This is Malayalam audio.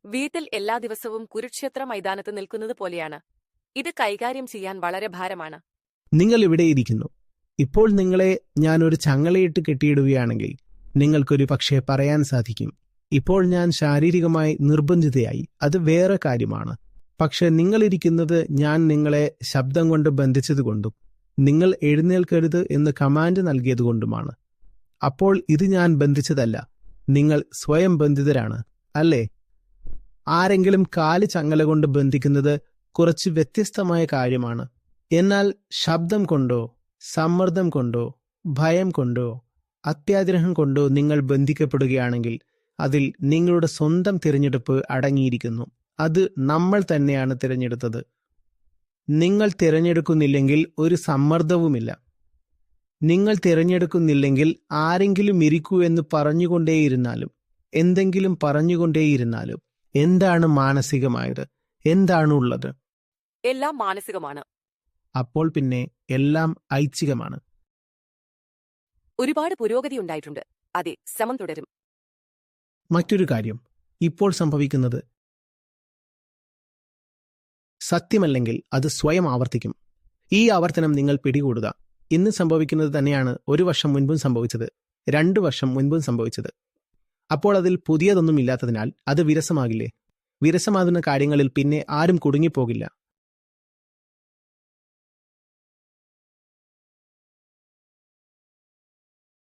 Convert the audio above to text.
വീട്ടിൽ എല്ലാ ദിവസവും കുരുക്ഷേത്ര മൈതാനത്ത് നിൽക്കുന്നത് പോലെയാണ്. ഇത് കൈകാര്യം ചെയ്യാൻ വളരെ ഭാരമാണ്. നിങ്ങൾ ഇവിടെ ഇരിക്കുന്നു. ഇപ്പോൾ നിങ്ങളെ ഞാൻ ഒരു ചങ്ങലയിട്ട് കെട്ടിയിടുകയാണെങ്കിൽ നിങ്ങൾക്കൊരു പക്ഷേ പറയാൻ സാധിക്കും, ഇപ്പോൾ ഞാൻ ശാരീരികമായി നിർബന്ധിതയായി, അത് വേറെ കാര്യമാണ്. പക്ഷെ നിങ്ങളിരിക്കുന്നത് ഞാൻ നിങ്ങളെ ശബ്ദം കൊണ്ട് ബന്ധിച്ചതുകൊണ്ടും നിങ്ങൾ എഴുന്നേൽക്കരുത് എന്ന് കമാൻഡ് നൽകിയതുകൊണ്ടുമാണ്. അപ്പോൾ ഇത് ഞാൻ ബന്ധിച്ചതല്ല, നിങ്ങൾ സ്വയം ബന്ധിതരാണ്, അല്ലേ? ആരെങ്കിലും കാല് ചങ്ങല കൊണ്ട് ബന്ധിക്കുന്നത് കുറച്ച് വ്യത്യസ്തമായ കാര്യമാണ്. എന്നാൽ ശബ്ദം കൊണ്ടോ സമ്മർദ്ദം കൊണ്ടോ ഭയം കൊണ്ടോ അത്യാഗ്രഹം കൊണ്ടോ നിങ്ങൾ ബന്ധിക്കപ്പെടുകയാണെങ്കിൽ അതിൽ നിങ്ങളുടെ സ്വന്തം തിരഞ്ഞെടുപ്പ് അടങ്ങിയിരിക്കുന്നു. അത് നമ്മൾ തന്നെയാണ് തിരഞ്ഞെടുത്തത്. നിങ്ങൾ തിരഞ്ഞെടുക്കുന്നില്ലെങ്കിൽ ഒരു സമ്മർദ്ദവുമില്ല. നിങ്ങൾ തിരഞ്ഞെടുക്കുന്നില്ലെങ്കിൽ ആരെങ്കിലും ഇരിക്കൂ എന്ന് പറഞ്ഞുകൊണ്ടേയിരുന്നാലും എന്തെങ്കിലും പറഞ്ഞുകൊണ്ടേയിരുന്നാലും എന്താണ് മാനസികമായത്? എന്താണുള്ളത്? എല്ലാം മാനസികമാണ്. അപ്പോൾ പിന്നെ എല്ലാം ഐച്ഛികമാണ്. ഒരുപാട് പുരോഗതി ഉണ്ടായിട്ടുണ്ട്. അതെ, ശ്രമം തുടരും. മറ്റൊരു കാര്യം, ഇപ്പോൾ സംഭവിക്കുന്നത് സത്യമല്ലെങ്കിൽ അത് സ്വയം ആവർത്തിക്കും. ഈ ആവർത്തനം നിങ്ങൾ പിടികൂടുക. ഇന്ന് സംഭവിക്കുന്നത് തന്നെയാണ് 1 വർഷം മുൻപും സംഭവിച്ചത്, 2 വർഷം മുൻപും സംഭവിച്ചത്. അപ്പോൾ അതിൽ പുതിയതൊന്നും ഇല്ലാത്തതിനാൽ അത് വിരസമാകില്ലേ? വിരസമാകുന്ന കാര്യങ്ങളിൽ പിന്നെ ആരും കുടുങ്ങിപ്പോകില്ല.